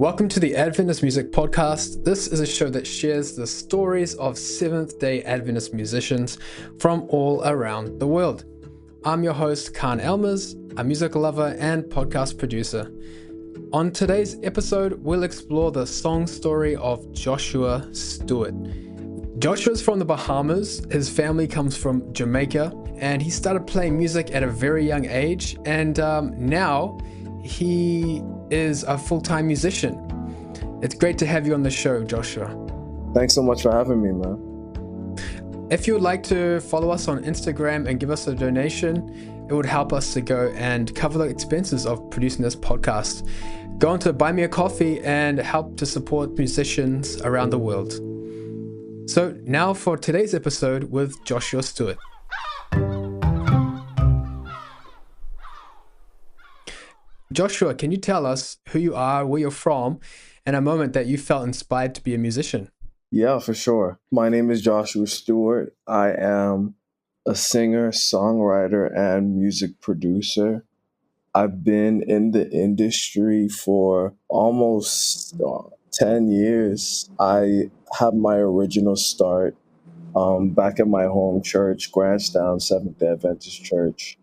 Welcome to the Adventist Music Podcast. This is a show that shares the stories of Seventh-day Adventist musicians from all around the world. I'm your host, Kahn, a music lover and podcast producer. On today's episode, we'll explore the song story of Joshua Stewart. Joshua's from the Bahamas. His family comes from Jamaica, and he started playing music at a very young age, and now he is a full-time musician. It's great to have you on the show, Joshua. Thanks so much for having me, man. If you would like to follow us on Instagram and give us a donation, it would help us to go and cover the expenses of producing this podcast. Go on to Buy Me a Coffee and help to support musicians around the world. So now for today's episode with Joshua Stewart. Joshua, can you tell us who you are, where you're from, and a moment that you felt inspired to be a musician? Yeah, for sure. My name is Joshua Stewart. I am a singer, songwriter, and music producer. I've been in the industry for almost 10 years. I had my original start back at my home church, Grantstown Seventh-day Adventist Church.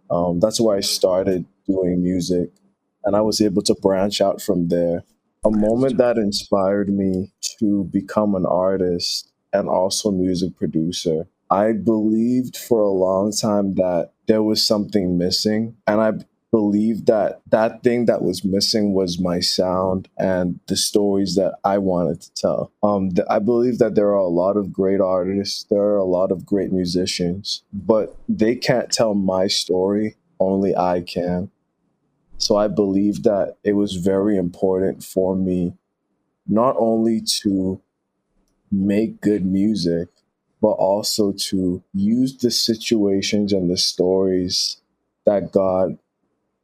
That's where I started doing music, and I was able to branch out from there. A moment that inspired me to become an artist and also music producer. I believed for a long time that there was something missing, and I believed that that thing that was missing was my sound and the stories that I wanted to tell. I believe that there are a lot of great artists, there are a lot of great musicians, but they can't tell my story, only I can. So I believe that it was very important for me not only to make good music, but also to use the situations and the stories that God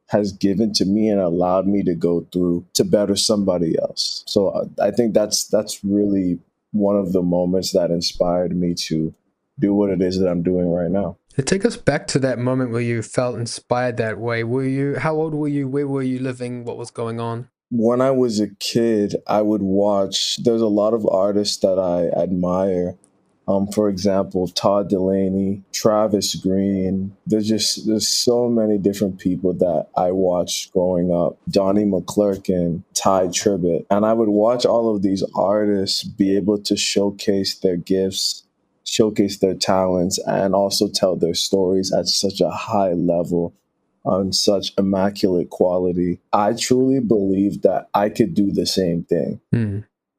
has given to me and allowed me to go through to better somebody else. So I think that's really one of the moments that inspired me to do what it is that I'm doing right now. Take us back to that moment where you felt inspired that way. How old were you? Where were you living? What was going on? When I was a kid, I would watch, there's a lot of artists that I admire. For example, Todd Delaney, Travis Green. There's so many different people that I watched growing up. Donnie McClurkin, Ty Tribbett. And I would watch all of these artists be able to showcase their gifts, showcase their talents, and also tell their stories at such a high level, on such immaculate quality. I truly believed that I could do the same thing.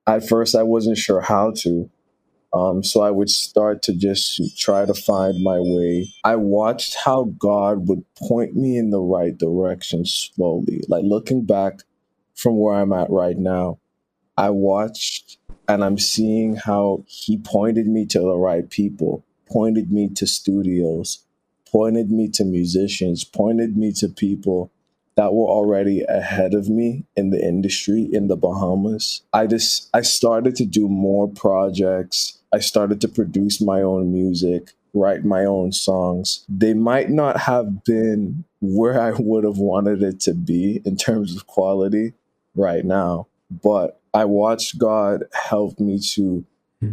At first, I wasn't sure how to. So I would start to just try to find my way. I watched how God would point me in the right direction slowly. Like looking back from where I'm at right now, I watched and I'm seeing how he pointed me to the right people, pointed me to studios, pointed me to musicians, pointed me to people that were already ahead of me in the industry in the Bahamas. I started to do more projects. I started to produce my own music, write my own songs. They might not have been where I would have wanted it to be in terms of quality right now, but I watched God help me to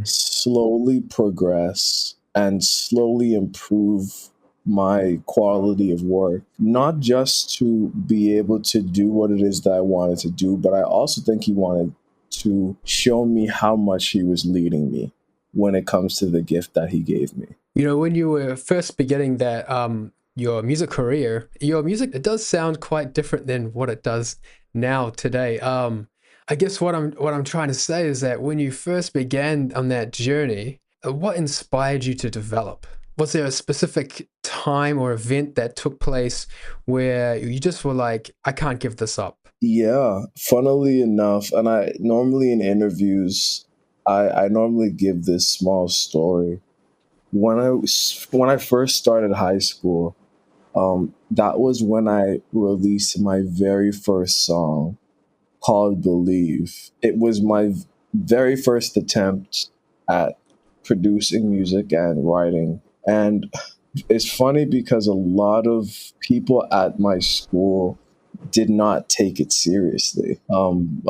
slowly progress and slowly improve my quality of work, not just to be able to do what it is that I wanted to do, but I also think he wanted to show me how much he was leading me when it comes to the gift that he gave me. You know, when you were first beginning that your music career, your music, it does sound quite different than what it does now today. I guess what I'm trying to say is that when you first began on that journey, what inspired you to develop? Was there a specific time or event that took place where you just were like, I can't give this up? Yeah, funnily enough, and I normally in interviews, I normally give this small story. When I first started high school, that was when I released my very first song called Believe. It was my very first attempt at producing music and writing. And it's funny because a lot of people at my school did not take it seriously. A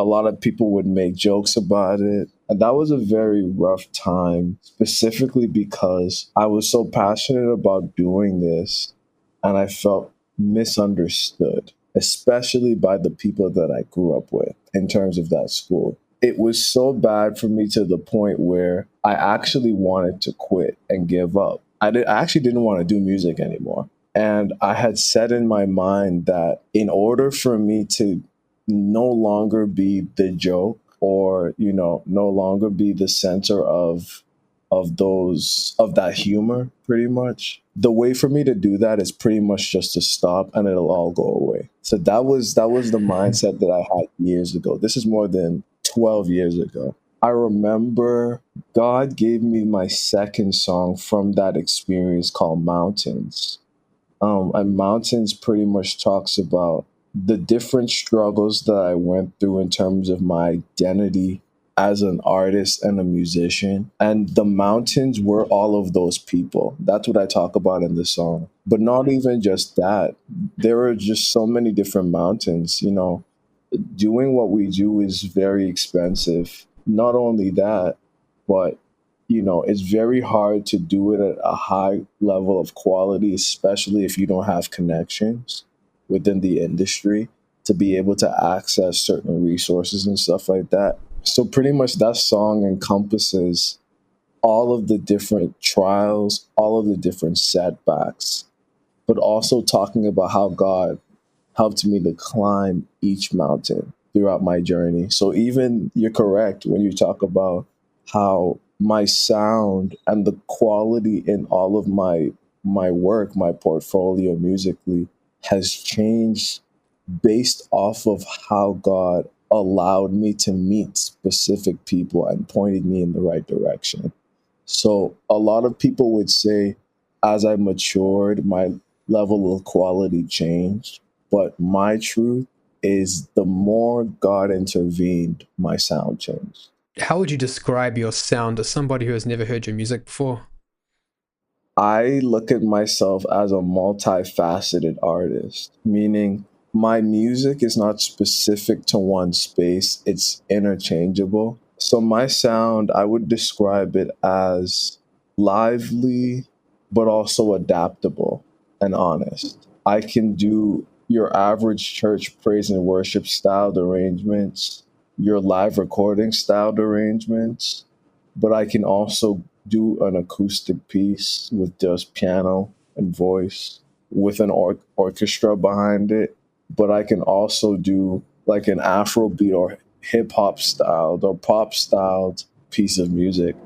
lot of people would make jokes about it. And that was a very rough time, specifically because I was so passionate about doing this and I felt misunderstood, especially by the people that I grew up with in terms of that school. It was so bad for me to the point where I actually wanted to quit and give up. I actually didn't want to do music anymore. And I had set in my mind that in order for me to no longer be the joke or, no longer be the center of that humor, pretty much. The way for me to do that is pretty much just to stop and it'll all go away. So that was the mindset that I had years ago. This is more than 12 years ago. I remember God gave me my second song from that experience called Mountains. And Mountains pretty much talks about the different struggles that I went through in terms of my identity as an artist and a musician. And the mountains were all of those people. That's what I talk about in the song. But not even just that. There are just so many different mountains. Doing what we do is very expensive. Not only that, but it's very hard to do it at a high level of quality, especially if you don't have connections within the industry to be able to access certain resources and stuff like that. So pretty much that song encompasses all of the different trials, all of the different setbacks, but also talking about how God helped me to climb each mountain throughout my journey. So even you're correct when you talk about how my sound and the quality in all of my work, my portfolio musically has changed based off of how God allowed me to meet specific people and pointed me in the right direction. So a lot of people would say as I matured, my level of quality changed. But my truth is the more God intervened, my sound changed. How would you describe your sound to somebody who has never heard your music before? I look at myself as a multifaceted artist, meaning my music is not specific to one space, it's interchangeable. So my sound, I would describe it as lively, but also adaptable and honest. I can do your average church praise and worship styled arrangements, your live recording styled arrangements, but I can also do an acoustic piece with just piano and voice with an orchestra behind it. But I can also do like an Afrobeat or hip hop styled or pop styled piece of music.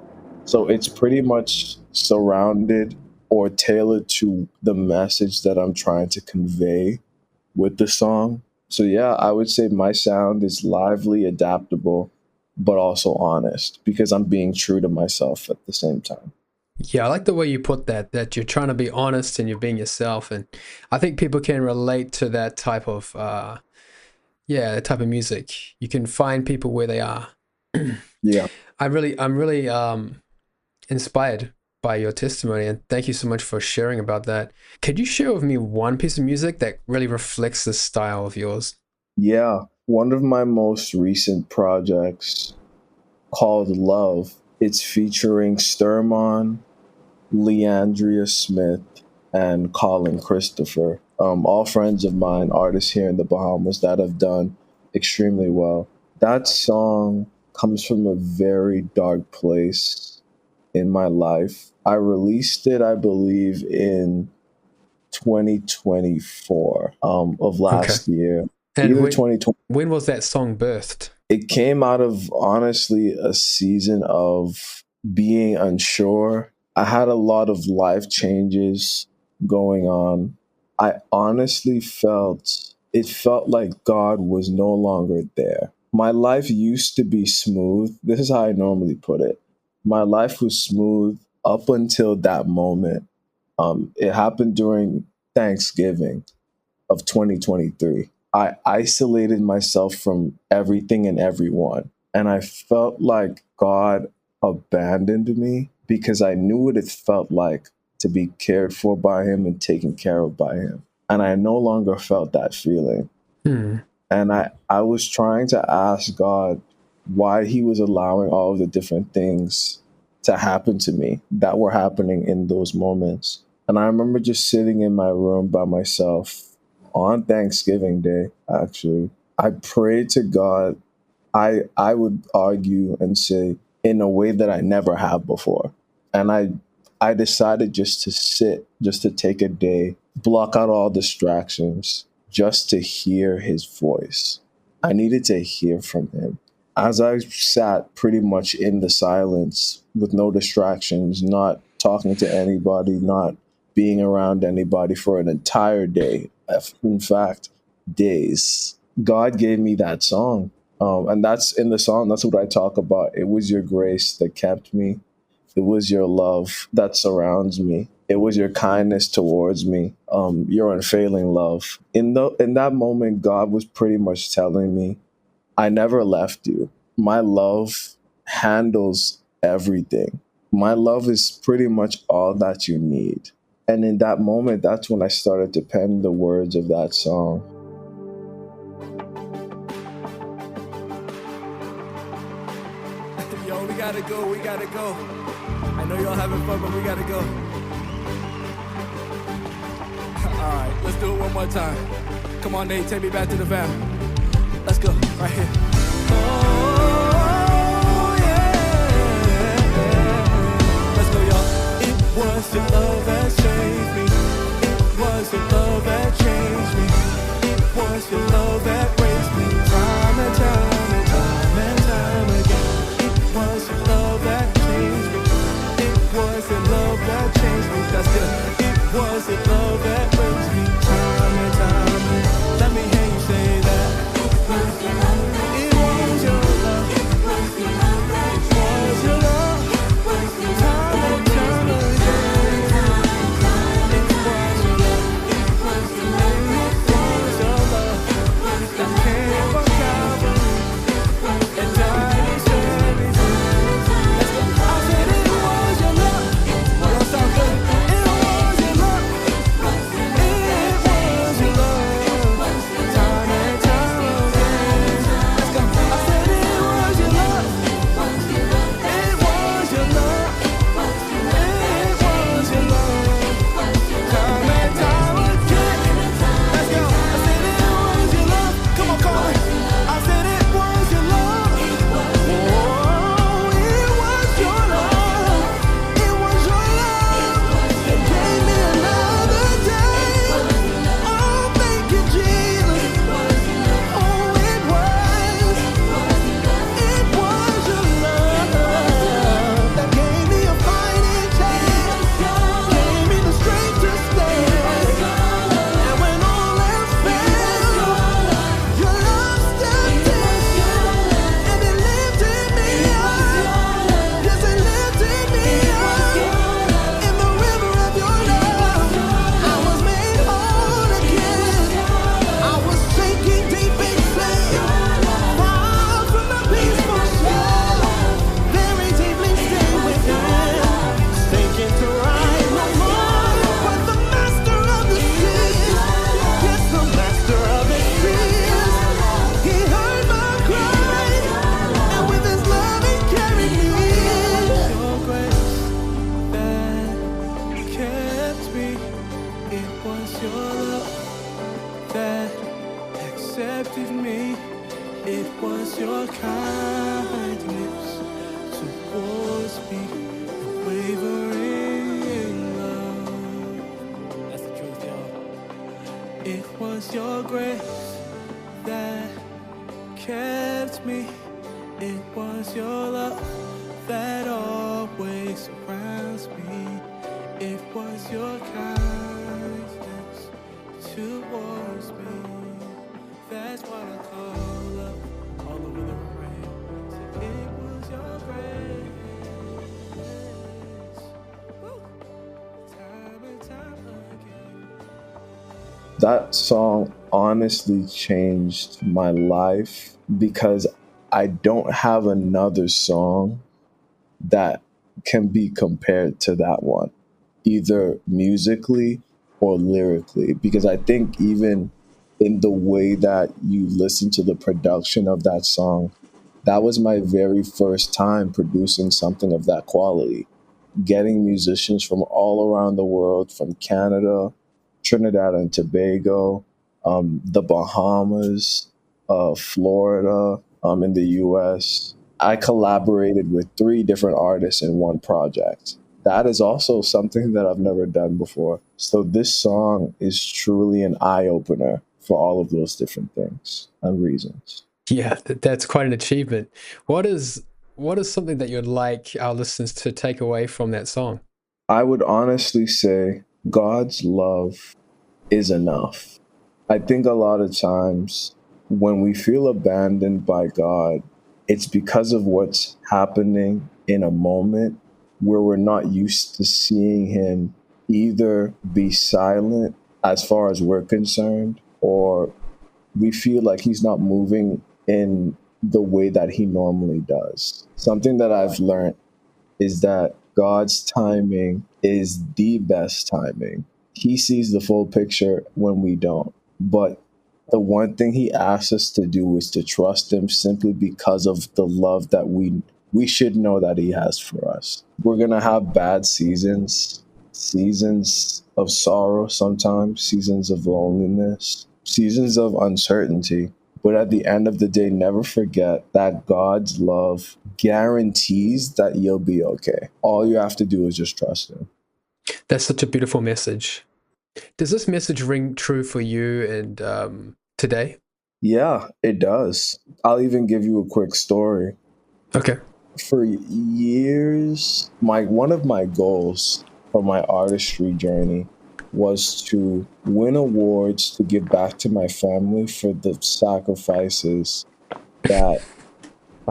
So it's pretty much surrounded or tailored to the message that I'm trying to convey with the song. So yeah, I would say my sound is lively, adaptable, but also honest because I'm being true to myself at the same time. Yeah, I like the way you put that you're trying to be honest and you're being yourself. And I think people can relate to that type of, that type of music. You can find people where they are. Yeah. I'm really inspired by your testimony, and thank you so much for sharing about that. Could you share with me one piece of music that really reflects the style of yours? Yeah. One of my most recent projects called Love, it's featuring Sturmon, Leandria Smith, and Colin Christopher, all friends of mine, artists here in the Bahamas that have done extremely well. That song comes from a very dark place in my life. I released it, I believe, in 2024 of Okay. last year, And either when 2020. when was that song birthed? It came out of honestly a season of being unsure. I had a lot of life changes going on. I honestly felt like God was no longer there. My life used to be smooth. This is how I normally put it. My life was smooth up until that moment. It happened during Thanksgiving of 2023. I isolated myself from everything and everyone. And I felt like God abandoned me because I knew what it felt like to be cared for by Him and taken care of by Him. And I no longer felt that feeling. Hmm. And I was trying to ask God why he was allowing all of the different things to happen to me that were happening in those moments. And I remember just sitting in my room by myself on Thanksgiving Day, actually. I prayed to God. I would argue and say in a way that I never have before. And I decided just to sit, just to take a day, block out all distractions, just to hear his voice. I needed to hear from him. As I sat pretty much in the silence with no distractions, not talking to anybody, not being around anybody for an entire day, in fact, days, God gave me that song. And that's in the song, that's what I talk about. It was your grace that kept me. It was your love that surrounds me. It was your kindness towards me, your unfailing love. In that moment, God was pretty much telling me, I never left you. My love handles everything. My love is pretty much all that you need. And in that moment, that's when I started to pen the words of that song. Yo, we gotta go, we gotta go. I know y'all having fun, but we gotta go. Alright, let's do it one more time. Come on, Nate, take me back to the van. Let's go, right here. Oh, yeah. Let's go, y'all. It was your love that saved me. It was your love that changed me. It was your love that raised me time and time and time and time again. It was your love that changed me. It was your love that changed me. That's good. It was your love that raised me time and time again. Let me hear you say that. It was your love. It was your love. It was your love that changed me. It was your love. It was your love that changed me. It was your love. It was your love. It was your love that came from Calvary and died and set me free. Let's go. I said it was your love. Y'all sound good. It was your love. It was your love. Time and time again. Let's go. I said it was your love. It was your love. It was your love. Time and time again. Let's go. I said it was your love. Come on, call it. I said it was your love. Oh, it was your love. It was your love that gave me another day. Oh, thank you, Jesus. Oh, it was your love that gave me a fighting chance, gave me the strength to stand. And when all else failed, your love stepped in, and it lifted me up. Yes, it lifted me up. In the river of your love, I was made whole again. I was sinking deep in sin, far from the peaceful shore, very deeply stained within, sinking to rise no more. But the master of the seas, yes, the master of the seas, he heard my cry, and with his love he carried me. Your grace that kept me, it was your love that accepted me. It was your kindness towards me, unwavering love. That's the truth, y'all. It was your grace that kept me. It was your love that always surrounds me. It was your kindness towards me. That's what I call love. All over the rain. So it was your grace. Woo. Time and time again. That song honestly changed my life because I don't have another song that can be compared to that one, either musically or lyrically. Because I think even in the way that you listen to the production of that song. That was my very first time producing something of that quality, getting musicians from all around the world, from Canada, Trinidad and Tobago, the Bahamas, Florida, in the US. I collaborated with 3 different artists in one project. That is also something that I've never done before. So this song is truly an eye opener for all of those different things and reasons. Yeah, that's quite an achievement. What is something that you'd like our listeners to take away from that song? I would honestly say God's love is enough. I think a lot of times when we feel abandoned by God, it's because of what's happening in a moment where we're not used to seeing Him either be silent as far as we're concerned, or we feel like He's not moving in the way that He normally does. Something that I've learned is that God's timing is the best timing. He sees the full picture when we don't. But the one thing He asks us to do is to trust Him simply because of the love that we should know that He has for us. We're going to have bad seasons, seasons of sorrow sometimes, seasons of loneliness, seasons of uncertainty. But at the end of the day, never forget that God's love guarantees that you'll be okay. All you have to do is just trust Him. That's such a beautiful message. Does this message ring true for you and today? Yeah, it does. I'll even give you a quick story. Okay. For years, one of my goals for my artistry journey was to win awards to give back to my family for the sacrifices that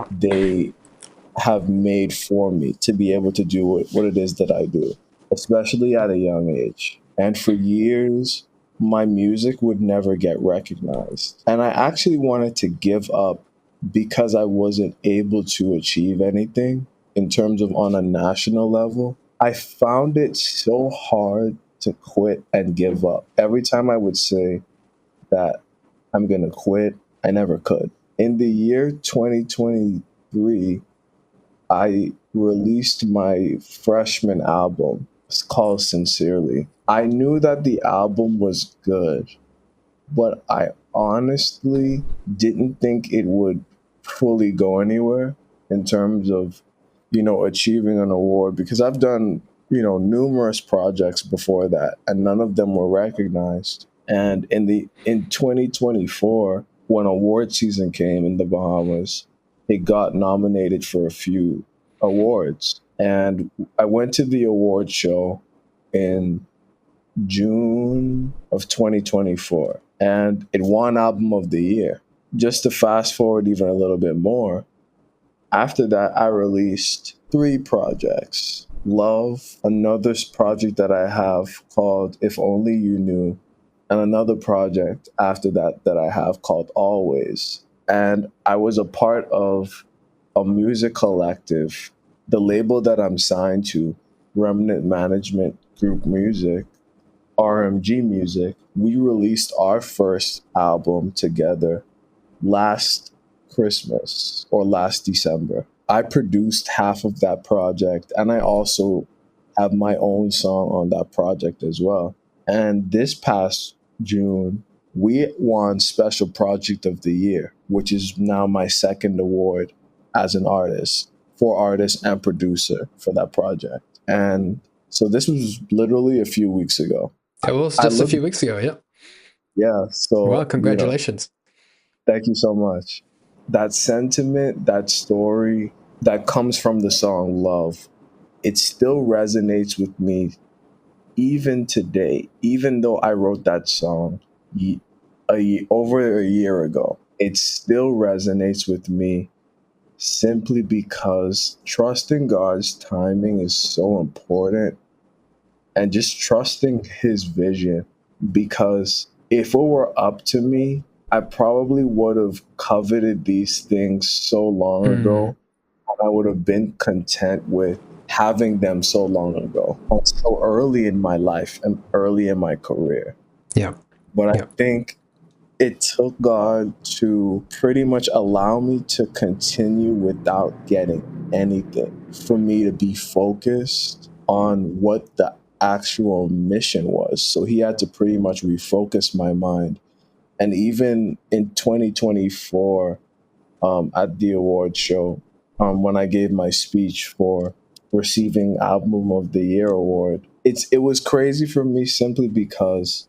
they have made for me to be able to do what it is that I do, especially at a young age. And for years, my music would never get recognized. And I actually wanted to give up because I wasn't able to achieve anything in terms of on a national level. I found it so hard to quit and give up. Every time I would say that I'm going to quit, I never could. In the year 2023, I released my freshman album. It's called Sincerely. I knew that the album was good, but I honestly didn't think it would fully go anywhere in terms of, achieving an award, because I've done, numerous projects before that and none of them were recognized. And in 2024, when award season came in the Bahamas, it got nominated for a few awards. And I went to the award show in June of 2024, and it won Album of the Year. Just to fast forward even a little bit more, after that, I released 3 projects. Love, another project that I have called If Only You Knew, and another project after that I have called Always. And I was a part of a music collective, the label that I'm signed to, Remnant Management Group Music, RMG Music. We released our first album together last Christmas or last December. I produced half of that project, and I also have my own song on that project as well. And this past June, we won Special Project of the Year, which is now my second award as an artist, for artist and producer for that project. And so this was literally a few weeks ago. That was just a few weeks ago, yeah. Yeah. So, Well, congratulations. Thank you so much. That sentiment, that story that comes from the song Love, it still resonates with me even today, even though I wrote that song over a year ago. It still resonates with me simply because trusting God's timing is so important, and just trusting His vision. Because if it were up to me, I probably would have coveted these things so long ago. I would have been content with having them so long ago, so early in my life and early in my career. Yeah. But I think it took God to pretty much allow me to continue without getting anything, for me to be focused on what the actual mission was. So he had to pretty much refocus my mind. And even in 2024, at the award show, when I gave my speech for receiving Album of the Year award, it was crazy for me simply because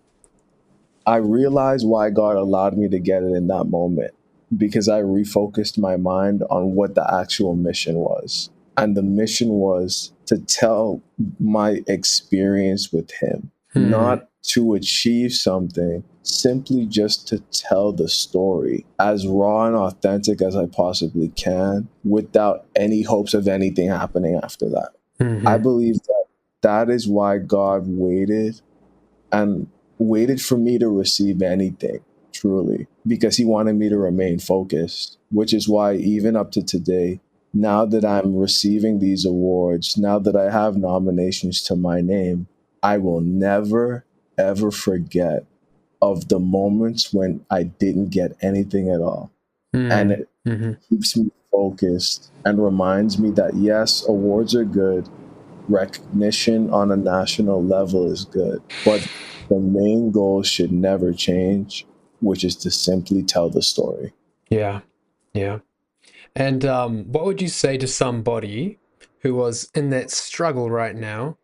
I realized why God allowed me to get it in that moment, because I refocused my mind on what the actual mission was. And the mission was to tell my experience with Him, not to achieve something, simply just to tell the story as raw and authentic as I possibly can without any hopes of anything happening after that. I believe that that is why God and waited for me to receive anything, truly, because He wanted me to remain focused, which is why even up to today, now that I'm receiving these awards, now that I have nominations to my name, I will never, ever forget of the moments when I didn't get anything at all. And it keeps me focused and reminds me that, yes, awards are good. Recognition on a national level is good, but the main goal should never change, which is to simply tell the story. Yeah, yeah. And what would you say to somebody who was in that struggle right now?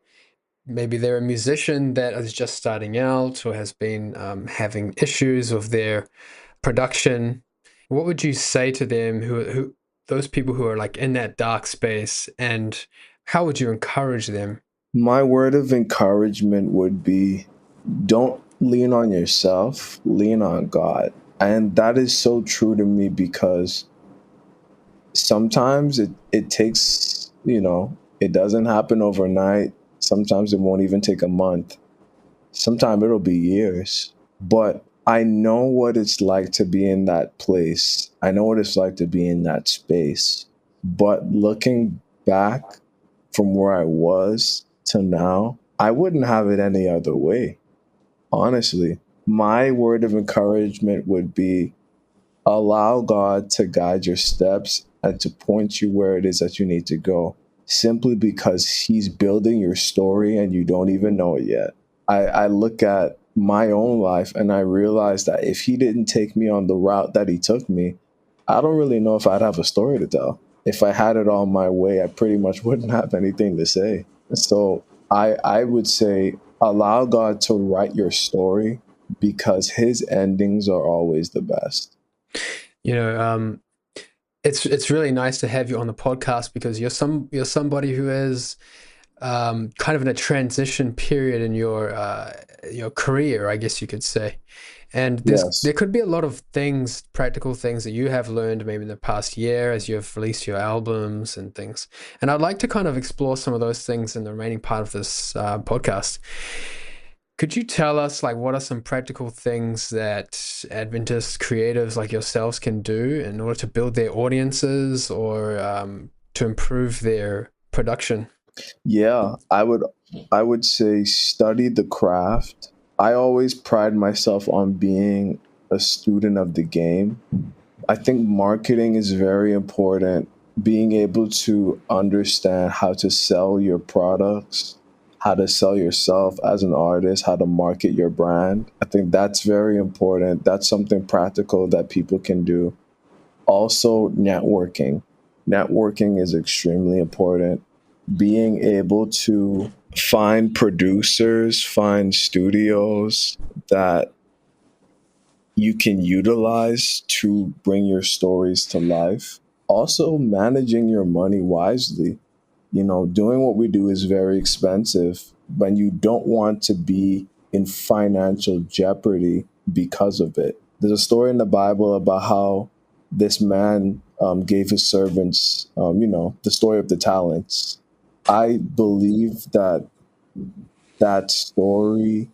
Maybe they're a musician that is just starting out or has been having issues with their production. What would you say to them, who those people who are like in that dark space, and how would you encourage them? My word of encouragement would be, don't lean on yourself, lean on God. And that is so true to me, because sometimes it takes, it doesn't happen overnight. Sometimes it won't even take a month. Sometimes it'll be years. But I know what it's like to be in that place. I know what it's like to be in that space. But looking back from where I was to now, I wouldn't have it any other way. Honestly, my word of encouragement would be, allow God to guide your steps and to point you where it is that you need to go, simply because He's building your story and you don't even know it yet. I look at my own life and I realize that if He didn't take me on the route that He took me, I don't really know if I'd have a story to tell. If I had it all my way, I pretty much wouldn't have anything to say. So I would say, allow God to write your story, because His endings are always the best. It's really nice to have you on the podcast, because you're somebody who is kind of in a transition period in your career, I guess you could say. And Yes. there could be a lot of things, practical things that you have learned maybe in the past year as you've released your albums and things. And I'd like to kind of explore some of those things in the remaining part of this podcast. Could you tell us, like, what are some practical things that Adventist creatives like yourselves can do in order to build their audiences or to improve their production? Yeah, I would say study the craft. I always pride myself on being a student of the game. I think marketing is very important. Being able to understand how to sell your products, how to sell yourself as an artist, how to market your brand. I think that's very important. That's something practical that people can do. Also, networking. Networking is extremely important. Being able to find producers, find studios that you can utilize to bring your stories to life. Also, managing your money wisely. Doing what we do is very expensive, but you don't want to be in financial jeopardy because of it. There's a story in the Bible about how this man gave his servants, the story of the talents. I believe that story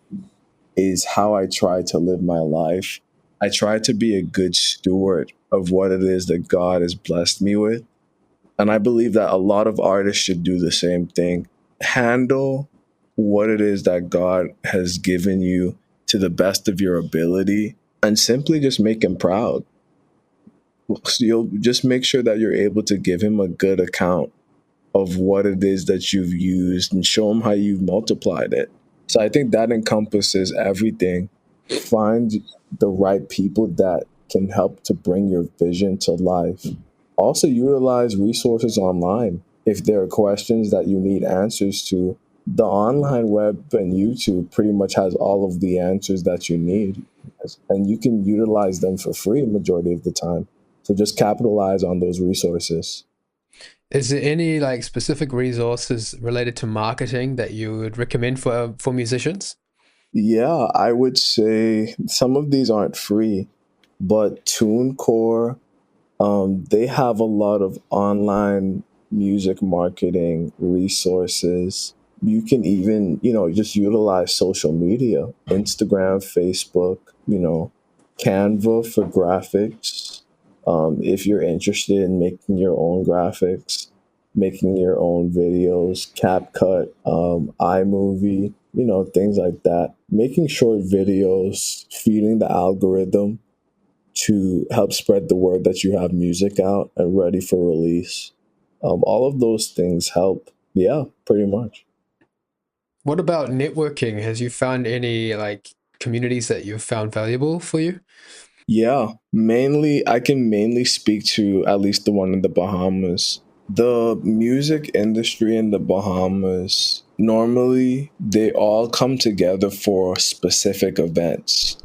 is how I try to live my life. I try to be a good steward of what it is that God has blessed me with. And I believe that a lot of artists should do the same thing. Handle what it is that God has given you to the best of your ability, and simply just make him proud. So you'll just make sure that you're able to give him a good account of what it is that you've used and show him how you've multiplied it. So I think that encompasses everything. Find the right people that can help to bring your vision to life. Also, utilize resources online. If there are questions that you need answers to, the online web and YouTube pretty much has all of the answers that you need. And you can utilize them for free majority of the time. So just capitalize on those resources. Is there any like specific resources related to marketing that you would recommend for musicians? Yeah, I would say some of these aren't free, but TuneCore, they have a lot of online music marketing resources. You can even, just utilize social media, Instagram, Facebook, Canva for graphics. If you're interested in making your own graphics, making your own videos, CapCut, iMovie, things like that. Making short videos, feeding the algorithm to help spread the word that you have music out and ready for release. All of those things help. Yeah, pretty much. What about networking? Has you found any like communities that you've found valuable for you? Yeah, I can mainly speak to at least the one in the Bahamas. The music industry in the Bahamas, normally they all come together for specific events.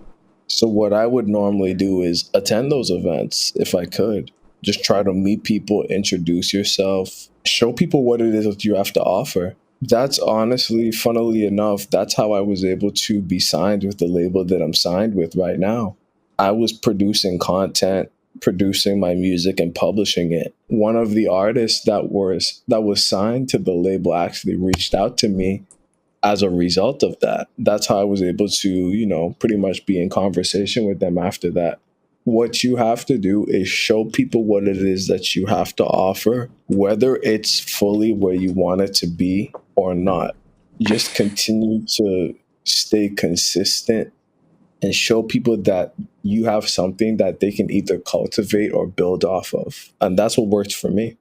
So what I would normally do is attend those events if I could. Just try to meet people, introduce yourself, show people what it is that you have to offer. That's honestly, funnily enough, that's how I was able to be signed with the label that I'm signed with right now. I was producing content, producing my music and publishing it. One of the artists that was signed to the label actually reached out to me as a result of that. That's how I was able to, pretty much be in conversation with them after that. What you have to do is show people what it is that you have to offer, whether it's fully where you want it to be or not. Just continue to stay consistent and show people that you have something that they can either cultivate or build off of. And that's what works for me.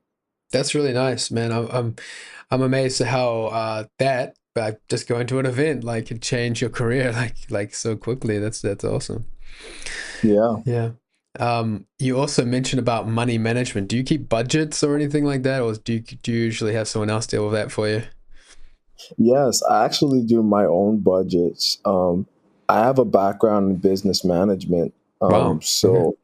That's really nice, man. I'm amazed at how that by just going to an event like can change your career like so quickly. That's awesome. Yeah. Yeah. You also mentioned about money management. Do you keep budgets or anything like that, or do you usually have someone else deal with that for you? Yes, I actually do my own budgets. I have a background in business management. Wow. Okay. So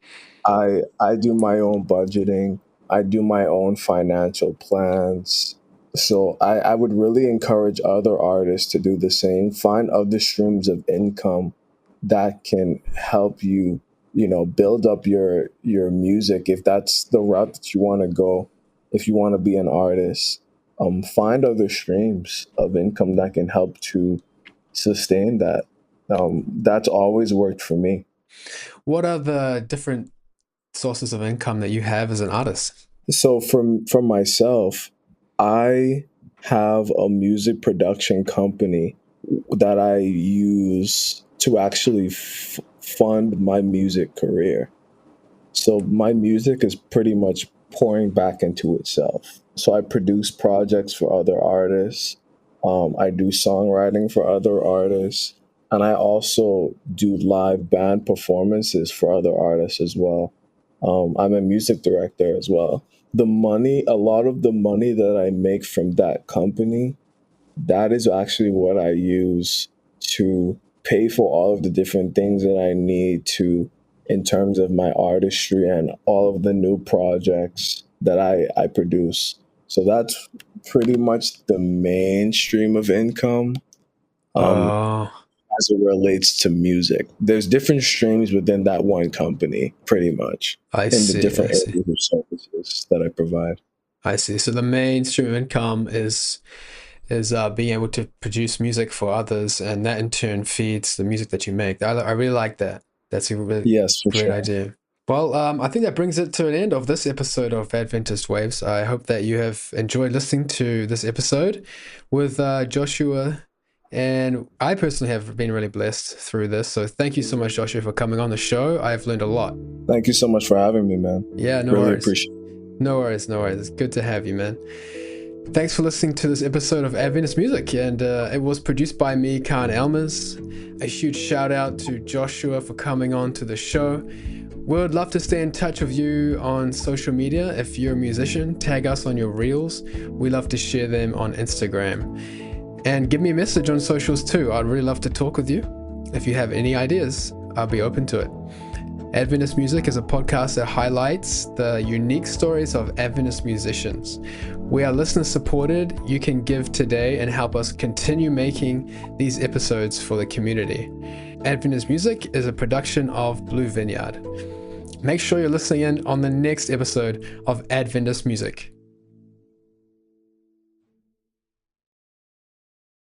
I do my own budgeting. I do my own financial plans. So I would really encourage other artists to do the same. Find other streams of income that can help you, build up your music if that's the route that you want to go. If you want to be an artist, find other streams of income that can help to sustain that. That's always worked for me. What are the different sources of income that you have as an artist? So from myself, I have a music production company that I use to actually fund my music career. So my music is pretty much pouring back into itself. So I produce projects for other artists. I do songwriting for other artists. And I also do live band performances for other artists as well. I'm a music director as well. A lot of the money that I make from that company, that is actually what I use to pay for all of the different things that I need to in terms of my artistry and all of the new projects that I produce. So that's pretty much the main stream of income Oh, as it relates to music. There's different streams within that one company, pretty much, I in the see. I different see. areas of services that I provide. I see. So the main stream of income is being able to produce music for others, and that in turn feeds the music that you make. I really like that. That's a really Yes, for great sure. idea. Well, I think that brings it to an end of this episode of Adventist Waves. I hope that you have enjoyed listening to this episode with Joshua And I personally have been really blessed through this. So thank you so much, Joshua, for coming on the show. I've learned a lot. Thank you so much for having me, man. Yeah, no Really worries. appreciate it. No worries. It's good to have you, man. Thanks for listening to this episode of Adventist Music, and it was produced by me, Kahn Elmers. A huge shout out to Joshua for coming on to the show. We would love to stay in touch with you on social media. If you're a musician, tag us on your reels. We love to share them on Instagram. And give me a message on socials too. I'd really love to talk with you. If you have any ideas, I'll be open to it. Adventist Music is a podcast that highlights the unique stories of Adventist musicians. We are listener supported. You can give today and help us continue making these episodes for the community. Adventist Music is a production of Blue Vineyard. Make sure you're listening in on the next episode of Adventist Music.